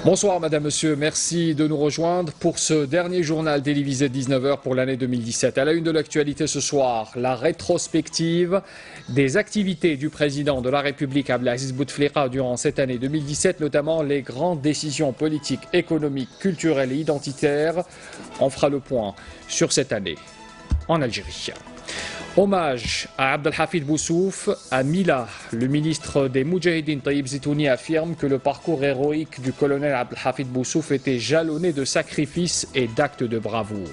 Bonsoir Madame, Monsieur, merci de nous rejoindre pour ce dernier journal télévisé de 19h pour l'année 2017. À la une de l'actualité ce soir, la rétrospective des activités du président de la République Abdelaziz Bouteflika durant cette année 2017, notamment les grandes décisions politiques, économiques, culturelles et identitaires. On fera le point sur cette année en Algérie. Hommage à Abdelhafid Boussouf, à Mila. Le ministre des Moudjahidines Taïb Zitouni affirme que le parcours héroïque du colonel Abdelhafid Boussouf était jalonné de sacrifices et d'actes de bravoure.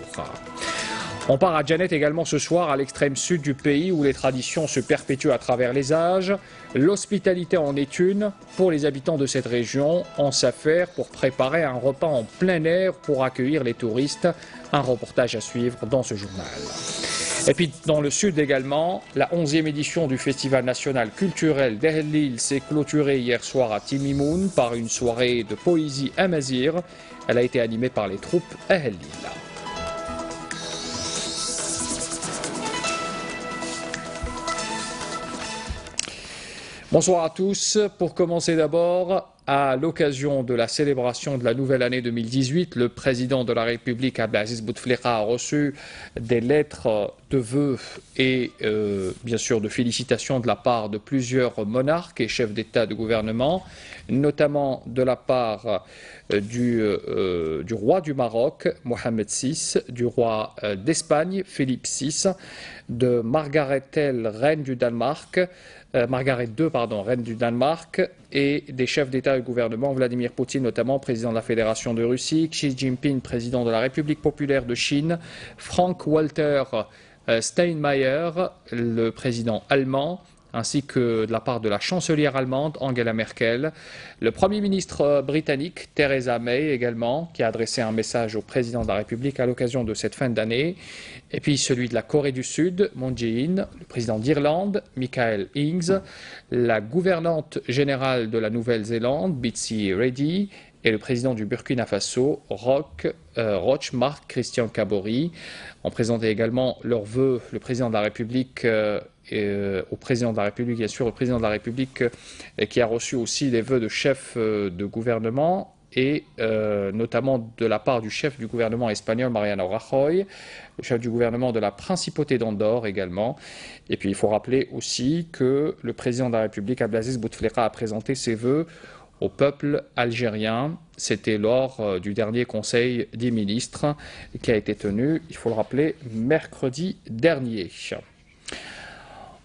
On part à Djanet également ce soir, à l'extrême sud du pays où les traditions se perpétuent à travers les âges. L'hospitalité en est une pour les habitants de cette région. On s'affaire pour préparer un repas en plein air pour accueillir les touristes. Un reportage à suivre dans ce journal. Et puis dans le sud également, la 11e édition du Festival national culturel d'Ehlil s'est clôturée hier soir à Timimoun par une soirée de poésie amazigh. Elle a été animée par les troupes Ehlil. Bonsoir à tous. Pour commencer d'abord, à l'occasion de la célébration de la nouvelle année 2018, le président de la République Abdelaziz Bouteflika a reçu des lettres de vœux et bien sûr de félicitations de la part de plusieurs monarques et chefs d'État de gouvernement, notamment de la part du roi du Maroc, Mohamed VI, du roi d'Espagne, Philippe VI, de Margaret II, reine du Danemark, reine du Danemark, et des chefs d'État et de gouvernement, Vladimir Poutine notamment, président de la Fédération de Russie, Xi Jinping, président de la République populaire de Chine, Frank-Walter Steinmeier, le président allemand, ainsi que de la part de la chancelière allemande Angela Merkel, le Premier ministre britannique Theresa May également, qui a adressé un message au président de la République à l'occasion de cette fin d'année, et puis celui de la Corée du Sud, Moon Jae-in, le président d'Irlande, Michael Ings, la gouvernante générale de la Nouvelle-Zélande, Bitsy Reddy, et le président du Burkina Faso, Roch Marc Christian Kabori. On présentait également leurs vœux, le président de la République au président de la République, bien sûr, le président de la République qui a reçu aussi les vœux de chef de gouvernement et notamment de la part du chef du gouvernement espagnol, Mariano Rajoy, le chef du gouvernement de la Principauté d'Andorre également. Et puis il faut rappeler aussi que le président de la République, Abdelaziz Bouteflika, a présenté ses vœux au peuple algérien. C'était lors du dernier Conseil des ministres qui a été tenu, il faut le rappeler, mercredi dernier.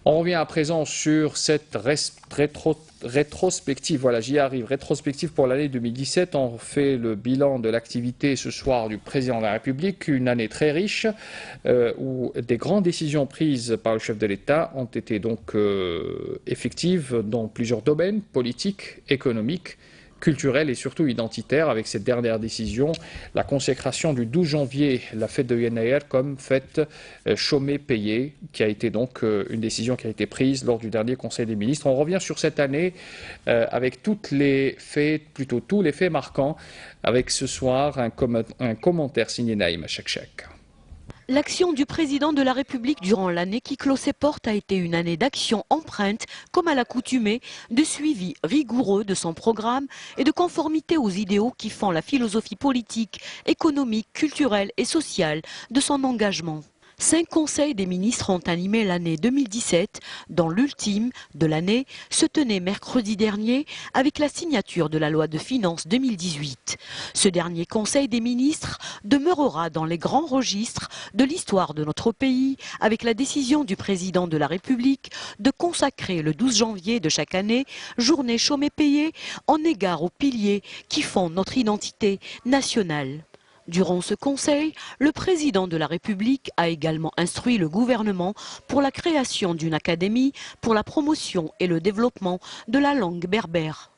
On revient à présent sur cette rétrospective, voilà j'y arrive, rétrospective pour l'année 2017. On fait le bilan de l'activité ce soir du président de la République, une année très riche où des grandes décisions prises par le chef de l'État ont été donc effectives dans plusieurs domaines, politiques, économiques, culturelle et surtout identitaire, avec cette dernière décision, la consécration du 12 janvier, la fête de Yenayer, comme fête chômée payée, qui a été donc une décision qui a été prise lors du dernier Conseil des ministres. On revient sur cette année avec tous les faits marquants, avec ce soir un commentaire signé Naïm Chakchak. L'action du président de la République durant l'année qui clôt ses portes a été une année d'action empreinte, comme à l'accoutumée, de suivi rigoureux de son programme et de conformité aux idéaux qui font la philosophie politique, économique, culturelle et sociale de son engagement. 5 conseils des ministres ont animé l'année 2017, dont l'ultime de l'année se tenait mercredi dernier avec la signature de la loi de finances 2018. Ce dernier conseil des ministres demeurera dans les grands registres de l'histoire de notre pays avec la décision du président de la République de consacrer le 12 janvier de chaque année journée chômée payée en égard aux piliers qui font notre identité nationale. Durant ce conseil, le président de la République a également instruit le gouvernement pour la création d'une académie pour la promotion et le développement de la langue berbère.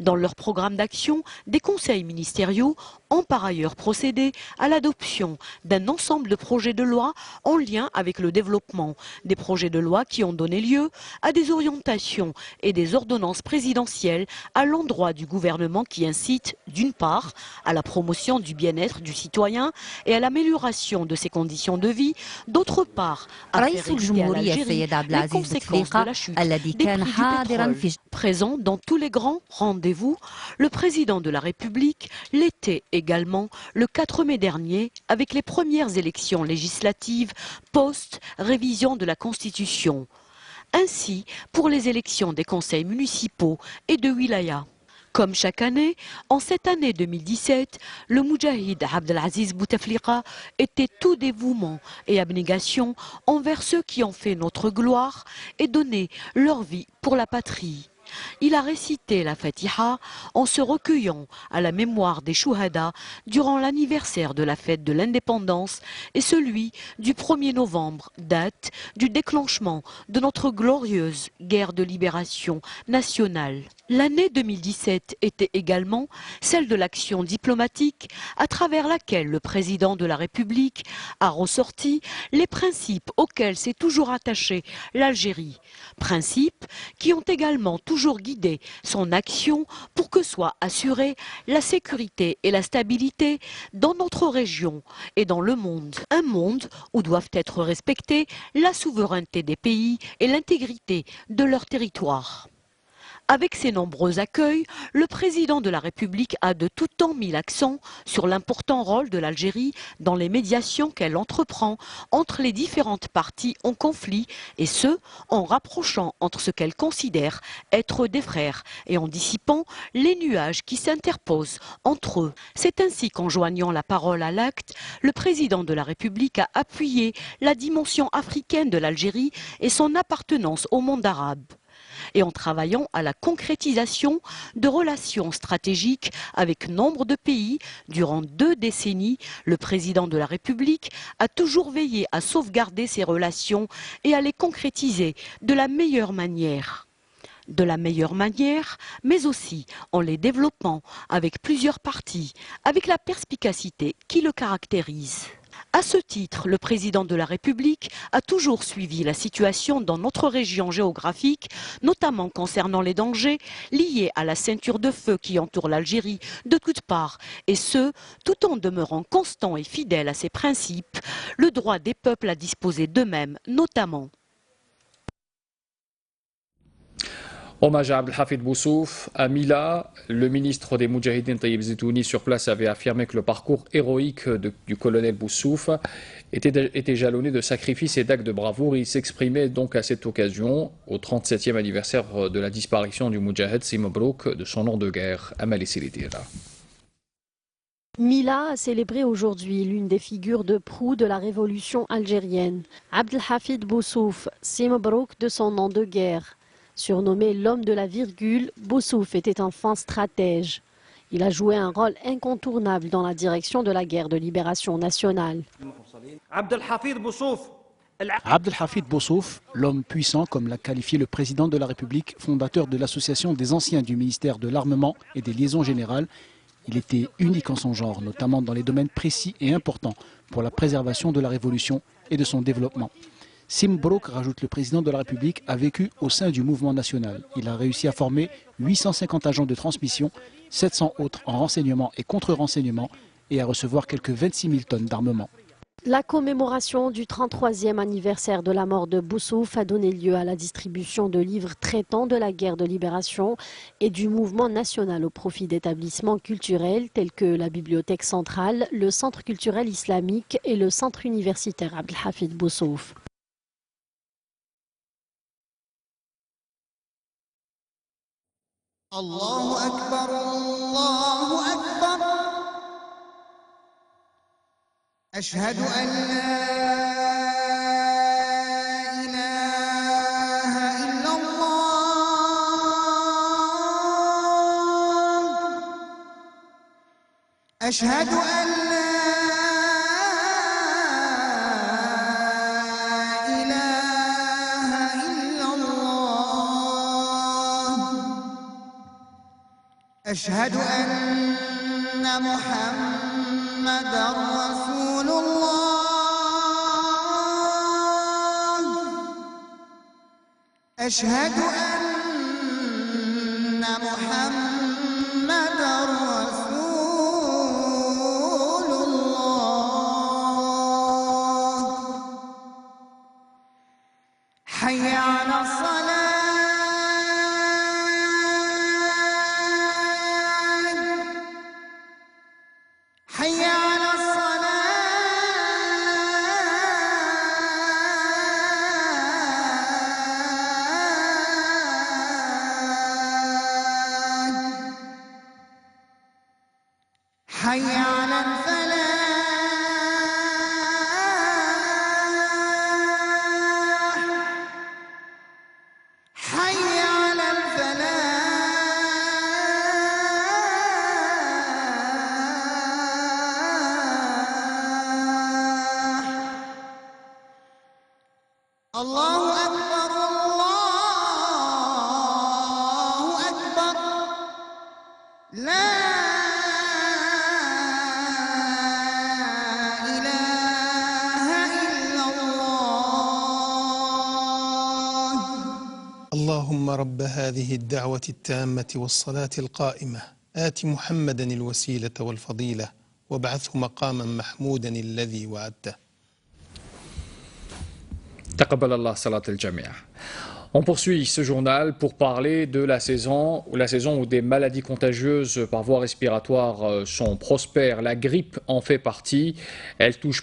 Dans leur programme d'action, des conseils ministériels ont par ailleurs procédé à l'adoption d'un ensemble de projets de loi en lien avec le développement. Des projets de loi qui ont donné lieu à des orientations et des ordonnances présidentielles à l'endroit du gouvernement qui incitent, d'une part, à la promotion du bien-être du citoyen et à l'amélioration de ses conditions de vie, d'autre part, à faire éviter à l'Algérie les conséquences de la chute des prix du pétrole. Présent dans tous les grands rendez-vous, le président de la République l'était également le 4 mai dernier avec les premières élections législatives post-révision de la Constitution. Ainsi pour les élections des conseils municipaux et de wilaya. Comme chaque année, en cette année 2017, le Moudjahid Abdelaziz Bouteflika était tout dévouement et abnégation envers ceux qui ont fait notre gloire et donné leur vie pour la patrie. Il a récité la Fatiha en se recueillant à la mémoire des Chouhada durant l'anniversaire de la fête de l'indépendance et celui du 1er novembre, date du déclenchement de notre glorieuse guerre de libération nationale. L'année 2017 était également celle de l'action diplomatique à travers laquelle le président de la République a ressorti les principes auxquels s'est toujours attachée l'Algérie. Principes qui ont également toujours guidé son action pour que soit assurée la sécurité et la stabilité dans notre région et dans le monde. Un monde où doivent être respectées la souveraineté des pays et l'intégrité de leur territoire. Avec ses nombreux accueils, le président de la République a de tout temps mis l'accent sur l'important rôle de l'Algérie dans les médiations qu'elle entreprend entre les différentes parties en conflit, et ce, en rapprochant entre ce qu'elle considère être des frères et en dissipant les nuages qui s'interposent entre eux. C'est ainsi qu'en joignant la parole à l'acte, le président de la République a appuyé la dimension africaine de l'Algérie et son appartenance au monde arabe, et en travaillant à la concrétisation de relations stratégiques avec nombre de pays. Durant 2 décennies, le président de la République a toujours veillé à sauvegarder ces relations et à les concrétiser de la meilleure manière. Mais aussi en les développant avec plusieurs parties, avec la perspicacité qui le caractérise. À ce titre, le président de la République a toujours suivi la situation dans notre région géographique, notamment concernant les dangers liés à la ceinture de feu qui entoure l'Algérie de toutes parts, et ce, tout en demeurant constant et fidèle à ses principes, le droit des peuples à disposer d'eux-mêmes notamment. Hommage à Abdelhafid Boussouf. À Mila, le ministre des Moudjahidines Taïeb Zetouni sur place avait affirmé que le parcours héroïque du colonel Boussouf était jalonné de sacrifices et d'actes de bravoure. Il s'exprimait donc à cette occasion, au 37e anniversaire de la disparition du Moudjahid Si Mabrouk de son nom de guerre, Amali Silidira. Mila a célébré aujourd'hui l'une des figures de proue de la révolution algérienne. Abdelhafid Boussouf, Si Mabrouk de son nom de guerre. Surnommé l'homme de la virgule, Boussouf était un fin stratège. Il a joué un rôle incontournable dans la direction de la guerre de libération nationale. Abdelhafid Boussouf, l'homme puissant, comme l'a qualifié le président de la République, fondateur de l'association des anciens du ministère de l'Armement et des Liaisons Générales. Il était unique en son genre, notamment dans les domaines précis et importants pour la préservation de la révolution et de son développement. Si Mabrouk, rajoute le président de la République, a vécu au sein du mouvement national. Il a réussi à former 850 agents de transmission, 700 autres en renseignement et contre-renseignement et à recevoir quelques 26 000 tonnes d'armement. La commémoration du 33e anniversaire de la mort de Boussouf a donné lieu à la distribution de livres traitant de la guerre de libération et du mouvement national au profit d'établissements culturels tels que la Bibliothèque centrale, le Centre culturel islamique et le Centre universitaire Abdelhafid Boussouf. Allahu Akbar, Allahu Akbar. Ashhadu an la ilaha illallah. Ashhadu an la أشهد أن محمد محمد رسول الله أشهد أن محمد رسول الله حي على الصلاة حي على الصلاة حي على الفلاح حي على الفلاح الله أكبر الله أكبر لا إله إلا الله اللهم رب هذه الدعوة التامة والصلاة القائمة آت محمدا الوسيلة والفضيلة وابعثه مقاما محمودا الذي وعدته. Taqabbal Allah salat al-jami'. On poursuit ce journal pour parler de la saison où des maladies contagieuses par voie respiratoire sont prospères. La grippe en fait partie. Elle touche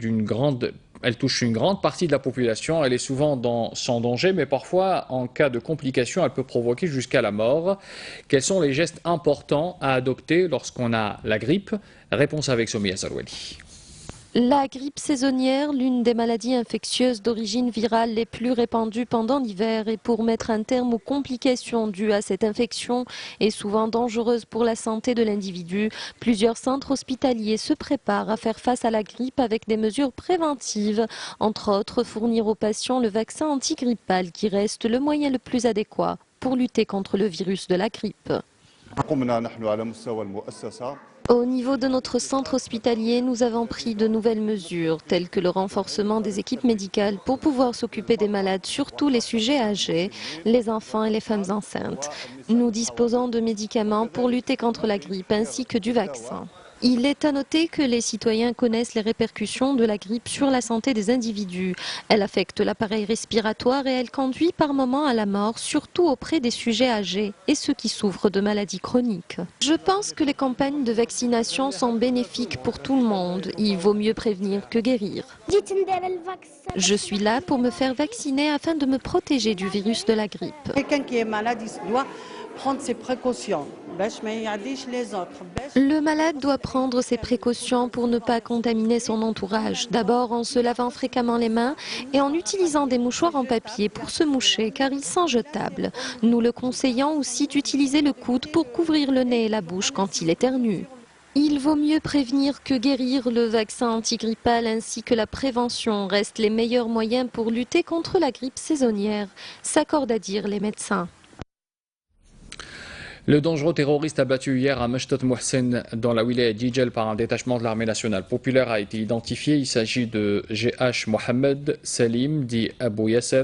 une grande partie de la population. Elle est souvent sans danger, mais parfois, en cas de complications, elle peut provoquer jusqu'à la mort. Quels sont les gestes importants à adopter lorsqu'on a la grippe? Réponse avec Somia Zarouali. La grippe saisonnière, l'une des maladies infectieuses d'origine virale les plus répandues pendant l'hiver, et pour mettre un terme aux complications dues à cette infection et souvent dangereuse pour la santé de l'individu, plusieurs centres hospitaliers se préparent à faire face à la grippe avec des mesures préventives, entre autres fournir aux patients le vaccin antigrippal qui reste le moyen le plus adéquat pour lutter contre le virus de la grippe. Au niveau de notre centre hospitalier, nous avons pris de nouvelles mesures, telles que le renforcement des équipes médicales pour pouvoir s'occuper des malades, surtout les sujets âgés, les enfants et les femmes enceintes. Nous disposons de médicaments pour lutter contre la grippe ainsi que du vaccin. Il est à noter que les citoyens connaissent les répercussions de la grippe sur la santé des individus. Elle affecte l'appareil respiratoire et elle conduit par moments à la mort, surtout auprès des sujets âgés et ceux qui souffrent de maladies chroniques. Je pense que les campagnes de vaccination sont bénéfiques pour tout le monde. Il vaut mieux prévenir que guérir. Je suis là pour me faire vacciner afin de me protéger du virus de la grippe. Quelqu'un qui est malade, il doit prendre ses précautions. Le malade doit prendre ses précautions pour ne pas contaminer son entourage. D'abord en se lavant fréquemment les mains et en utilisant des mouchoirs en papier pour se moucher car ils sont jetables. Nous le conseillons aussi d'utiliser le coude pour couvrir le nez et la bouche quand il éternue. Il vaut mieux prévenir que guérir. Le vaccin antigrippal ainsi que la prévention restent les meilleurs moyens pour lutter contre la grippe saisonnière, s'accordent à dire les médecins. Le dangereux terroriste abattu hier à Mashtat Mohsen dans la wilaya d'Ijel par un détachement de l'armée nationale populaire a été identifié. Il s'agit de GH Mohamed Salim, dit Abu Yasser.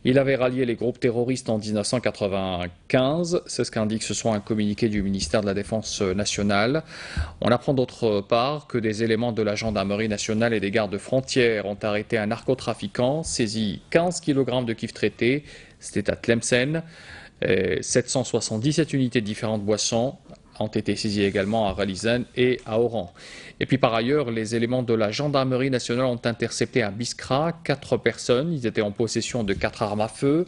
Il avait rallié les groupes terroristes en 1995. C'est ce qu'indique ce soir un communiqué du ministère de la Défense nationale. On apprend d'autre part que des éléments de la gendarmerie nationale et des gardes frontières ont arrêté un narcotrafiquant, saisi 15 kg de kif traité. C'était à Tlemcen. 777 unités de différentes boissons ont été saisies également à Ralizan et à Oran. Et puis par ailleurs, les éléments de la gendarmerie nationale ont intercepté à Biskra 4 personnes. Ils étaient en possession de 4 armes à feu,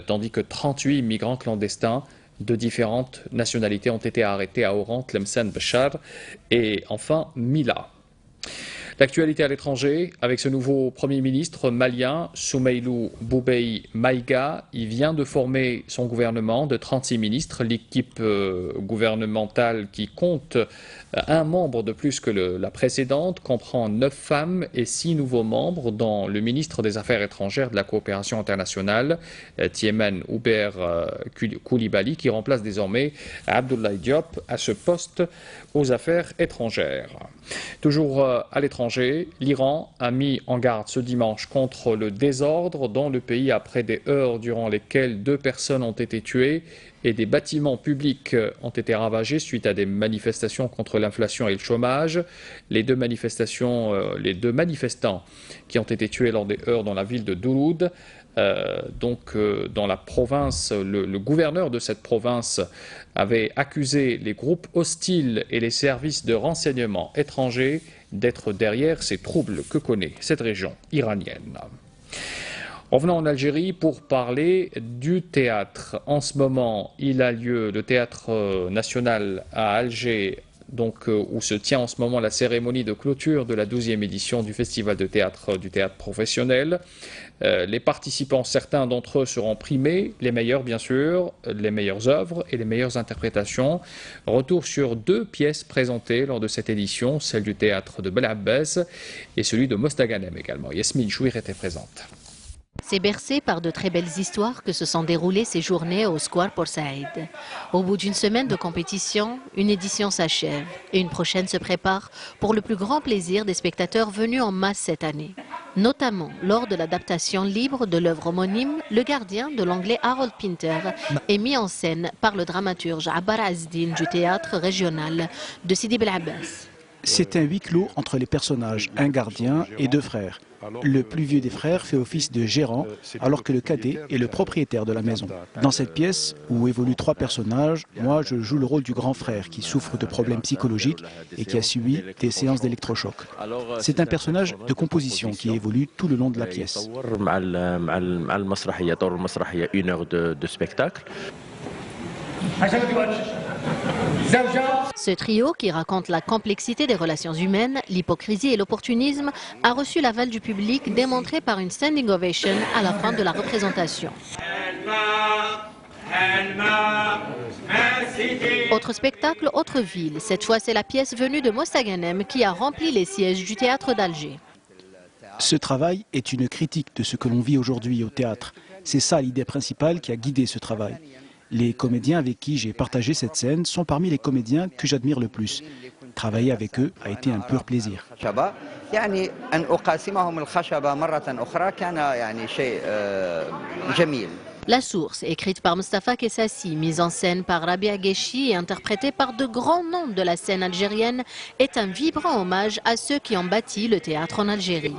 tandis que 38 migrants clandestins de différentes nationalités ont été arrêtés à Oran, Tlemcen, Béchar et enfin Mila. L'actualité à l'étranger, avec ce nouveau Premier ministre malien, Soumeylou Boubèye Maïga, il vient de former son gouvernement de 36 ministres. L'équipe gouvernementale qui compte un membre de plus que la précédente comprend 9 femmes et 6 nouveaux membres, dont le ministre des Affaires étrangères de la coopération internationale, Tiemen Hubert Koulibaly, qui remplace désormais Abdoulaye Diop à ce poste aux affaires étrangères. Toujours à l'étranger, l'Iran a mis en garde ce dimanche contre le désordre dans le pays après des heurts durant lesquelles 2 personnes ont été tuées et des bâtiments publics ont été ravagés suite à des manifestations contre l'inflation et le chômage. Les deux manifestants qui ont été tués lors des heurts dans la ville de Douloud, dans la province, le gouverneur de cette province avait accusé les groupes hostiles et les services de renseignement étrangers d'être derrière ces troubles que connaît cette région iranienne. Revenons en Algérie pour parler du théâtre. En ce moment, il a lieu le théâtre national à Alger, où se tient en ce moment la cérémonie de clôture de la 12e édition du festival de théâtre professionnel. Les participants, certains d'entre eux seront primés, les meilleurs bien sûr, les meilleures œuvres et les meilleures interprétations. Retour sur 2 pièces présentées lors de cette édition, celle du théâtre de Bel Abbès et celui de Mostaganem également. Yasmine Chouir était présente. C'est bercé par de très belles histoires que se sont déroulées ces journées au Square Port Saïd. Au bout d'une semaine de compétition, une édition s'achève et une prochaine se prépare pour le plus grand plaisir des spectateurs venus en masse cette année. Notamment lors de l'adaptation libre de l'œuvre homonyme, Le Gardien de l'anglais Harold Pinter est mis en scène par le dramaturge Abbar Azdin du théâtre régional de Sidi Bel Abbès. C'est un huis clos entre les personnages, un gardien et 2 frères. Le plus vieux des frères fait office de gérant, alors que le cadet est le propriétaire de la maison. Dans cette pièce, où évoluent 3 personnages, moi je joue le rôle du grand frère qui souffre de problèmes psychologiques et qui a subi des séances d'électrochoc. C'est un personnage de composition qui évolue tout le long de la pièce. Une heure de spectacle. Ce trio, qui raconte la complexité des relations humaines, l'hypocrisie et l'opportunisme, a reçu l'aval du public démontré par une standing ovation à la fin de la représentation. Autre spectacle, autre ville. Cette fois, c'est la pièce venue de Mostaganem qui a rempli les sièges du théâtre d'Alger. Ce travail est une critique de ce que l'on vit aujourd'hui au théâtre. C'est ça l'idée principale qui a guidé ce travail. Les comédiens avec qui j'ai partagé cette scène sont parmi les comédiens que j'admire le plus. Travailler avec eux a été un pur plaisir. La Source, écrite par Mustafa Kessassi, mise en scène par Rabia Ghechi et interprétée par de grands noms de la scène algérienne, est un vibrant hommage à ceux qui ont bâti le théâtre en Algérie.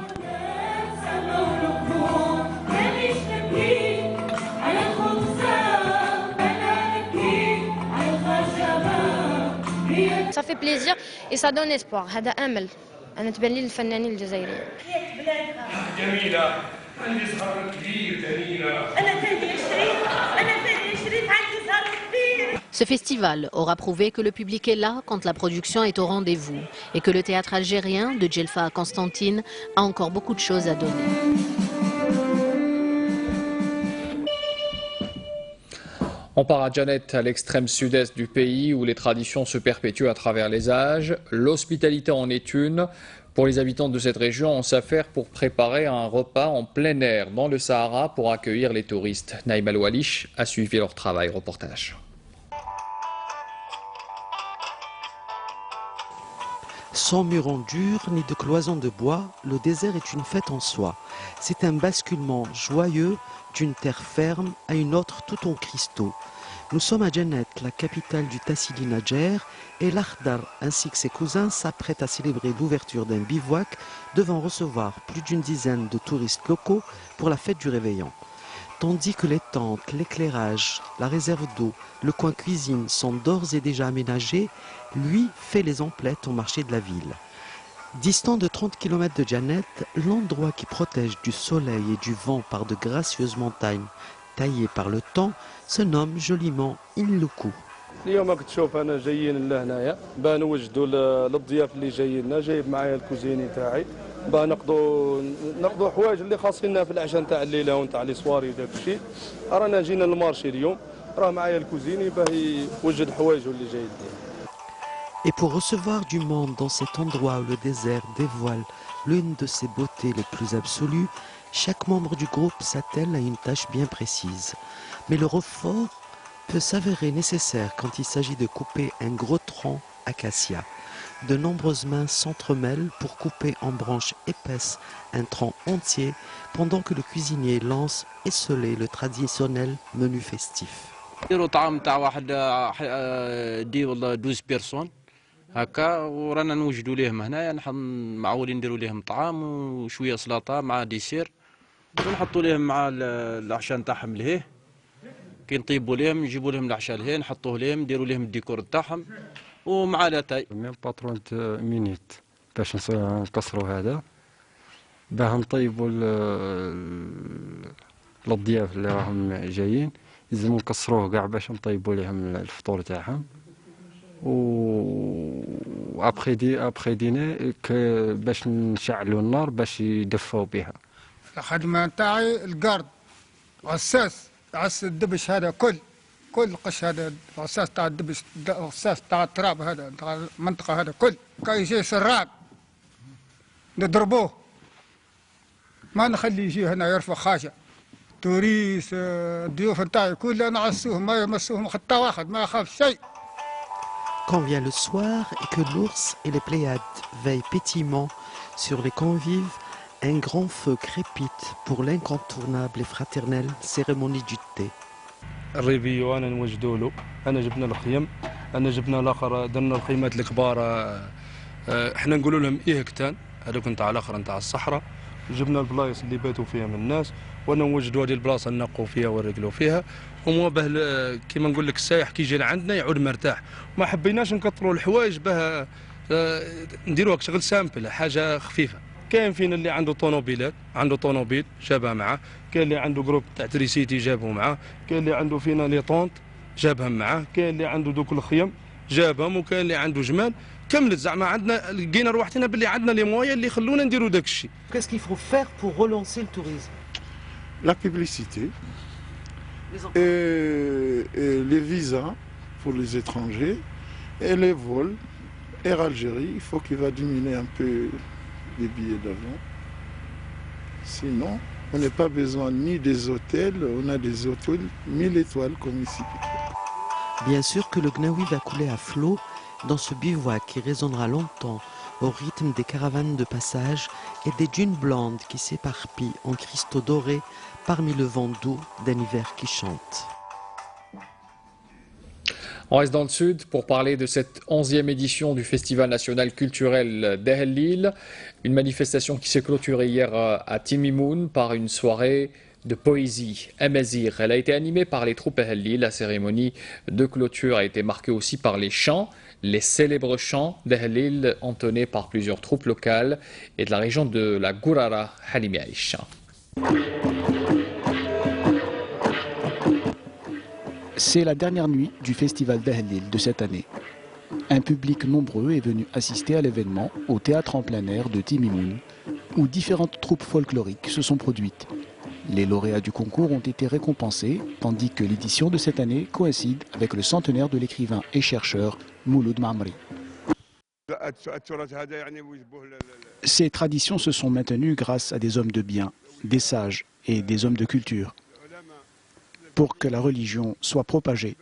Ça fait plaisir et ça donne espoir. هذا أمل. أنا تبان لي الفنانين الجزائريين. Ce festival aura prouvé que le public est là quand la production est au rendez-vous et que le théâtre algérien, de Djelfa à Constantine, a encore beaucoup de choses à donner. On part à Janet, à l'extrême sud-est du pays, où les traditions se perpétuent à travers les âges. L'hospitalité en est une. Pour les habitants de cette région, on s'affaire pour préparer un repas en plein air dans le Sahara pour accueillir les touristes. Naïm Al-Walish a suivi leur travail. Reportage. Sans mur en dur ni de cloisons de bois, le désert est une fête en soi. C'est un basculement joyeux d'une terre ferme à une autre tout en cristaux. Nous sommes à Janet, la capitale du Tassili Nadjer, et l'Akhdar ainsi que ses cousins s'apprêtent à célébrer l'ouverture d'un bivouac devant recevoir plus d'une dizaine de touristes locaux pour la fête du réveillon. Tandis que les tentes, l'éclairage, la réserve d'eau, le coin cuisine sont d'ores et déjà aménagés, lui fait les emplettes au marché de la ville. Distant de 30 km de Janet, l'endroit qui protège du soleil et du vent par de gracieuses montagnes taillées par le temps se nomme joliment Inloukou. اليوم كتشوف انا جايين لهنايا باه نوجدوا للضياف اللي جايين لنا، جايب معايا الكوزيني تاعي باه نقضوا حوايج اللي خاصيننا في العشاء نتاع الليله ونتاع لي سواري وداك الشيء. رانا جينا للمارشي اليوم، راه معايا الكوزيني باه يوجد حوايجه اللي جاي يدير. Et pour recevoir du monde dans cet endroit où le désert dévoile l'une de ses beautés les plus absolues, chaque membre du groupe s'attelle à une tâche bien précise. Mais le refort peut s'avérer nécessaire quand il s'agit de couper un gros tronc acacia. De nombreuses mains s'entremêlent pour couper en branches épaisses un tronc entier pendant que le cuisinier lance esseler le traditionnel menu festif. هكا ورانا نوجدوا ليهم هنايا معولين نديروا ليهم طعام وشويه سلطه مع ديسير ونحطوا ليهم مع العشاء نتاعهم لهيه. كي نطيبوا ليهم نجيبوا لهم العشاء لهيه نحطوه ليهم نديروا ليهم الديكور نتاعهم ومع لاتاي. ميم باترون مينيت باش نكسروا هذا باه نطيبوا للضياف اللي راهم جايين لازم نكسروه كاع باش نطيبوا لهم الفطور تاعهم. و ابخي ديني باش نشعلوا النار باش يدفوا بها. الخدمه نتاعي القرد غساس عس الدبش هذا كل قش هذا غساس تاع الدبش غساس تاع التراب هذا تاع المنطقه هذا كل كي يجي سراق نضربوه ما نخلي يجي هنا يرفع خاشع. توريس الضيوف نتاعي كلها نعسوهم ما يمسوهم حتى واحد ما يخاف شيء. Quand vient le soir et que l'ours et les Pléiades veillent pétillement sur les convives, un grand feu crépite pour l'incontournable et fraternelle cérémonie du thé. الريبيو انا نوجدوا له، انا جبنا الخيم، انا جبنا الاخر درنا الخيمات الكبار، احنا نقولوا لهم ايهكتان هذوك نتاع الاخر نتاع الصحراء. جبنا البلايص اللي باتوا فيها من الناس وانا نوجدوا هذه البلاصه نقوا فيها ونرقلوا فيها ومو باه كيما نقول لك السايح كي يجي لعندنا يعود مرتاح. ما حبيناش نكثروا الحوايج باه نديروها شغل سامبل حاجه خفيفه. كاين فينا اللي عنده طونوبيلات عنده طونوبيل جابها معاه، كاين اللي عنده جروب تاع تريسيتي جابه معاه، كاين اللي عنده فينا لي طونت جابهم معاه، كاين اللي عنده دوك الخيم جابهم، وكاين اللي عنده جمال. كملت زعما عندنا لقينا روحتنا باللي عندنا لي مويا اللي يخلونا نديروا داك الشيء. Qu'est-ce qu'il faut faire pour relancer le tourisme? La publicité et les visas pour les étrangers et les vols. Air Algérie, il faut qu'il va diminuer un peu les billets d'avion. Sinon, on n'a pas besoin ni des hôtels, on a des hôtels 1000 étoiles comme ici. Bien sûr que le Gnaoui va couler à flot dans ce bivouac qui résonnera longtemps au rythme des caravanes de passage et des dunes blondes qui s'éparpillent en cristaux dorés parmi le vent doux d'un hiver qui chante. On reste dans le sud pour parler de cette 11e édition du Festival national culturel d'El-Lil, une manifestation qui s'est clôturée hier à Timimoun par une soirée de poésie, Amazir. Elle a été animée par les troupes El-Lil. La cérémonie de clôture a été marquée aussi par les chants, les célèbres chants d'El-Lil entonnés par plusieurs troupes locales et de la région de la Gourara Halimi Aïcha. C'est la dernière nuit du festival d'El-Lil de cette année. Un public nombreux est venu assister à l'événement au théâtre en plein air de Timimoun, où différentes troupes folkloriques se sont produites. Les lauréats du concours ont été récompensés, tandis que l'édition de cette année coïncide avec le centenaire de l'écrivain et chercheur Mouloud Mamri. Ces traditions se sont maintenues grâce à des hommes de bien, des sages et des hommes de culture, pour que la religion soit propagée.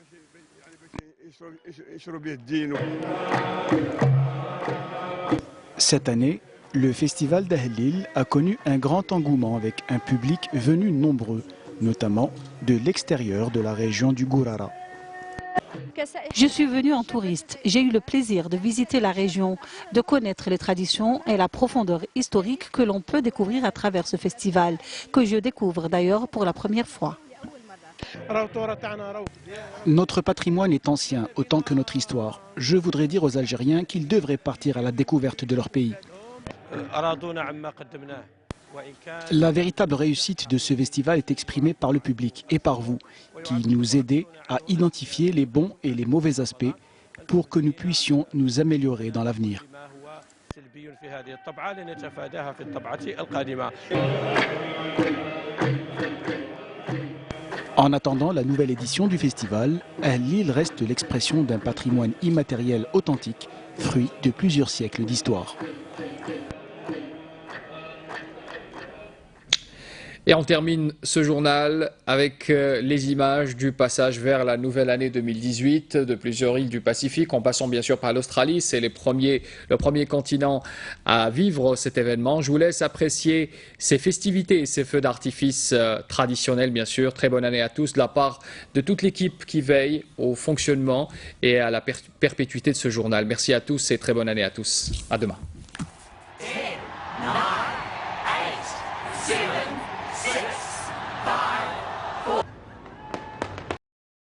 Cette année, le festival d'El-Lil a connu un grand engouement avec un public venu nombreux, notamment de l'extérieur de la région du Gourara. Je suis venue en touriste. J'ai eu le plaisir de visiter la région, de connaître les traditions et la profondeur historique que l'on peut découvrir à travers ce festival, que je découvre d'ailleurs pour la première fois. Notre patrimoine est ancien autant que notre histoire. Je voudrais dire aux Algériens qu'ils devraient partir à la découverte de leur pays. La véritable réussite de ce festival est exprimée par le public et par vous, qui nous aidez à identifier les bons et les mauvais aspects pour que nous puissions nous améliorer dans l'avenir. En attendant la nouvelle édition du festival, l'île reste l'expression d'un patrimoine immatériel authentique, fruit de plusieurs siècles d'histoire. Et on termine ce journal avec les images du passage vers la nouvelle année 2018 de plusieurs îles du Pacifique, en passant bien sûr par l'Australie. C'est le premier continent à vivre cet événement. Je vous laisse apprécier ces festivités et ces feux d'artifice traditionnels, bien sûr. Très bonne année à tous de la part de toute l'équipe qui veille au fonctionnement et à la perpétuité de ce journal. Merci à tous et très bonne année à tous. À demain.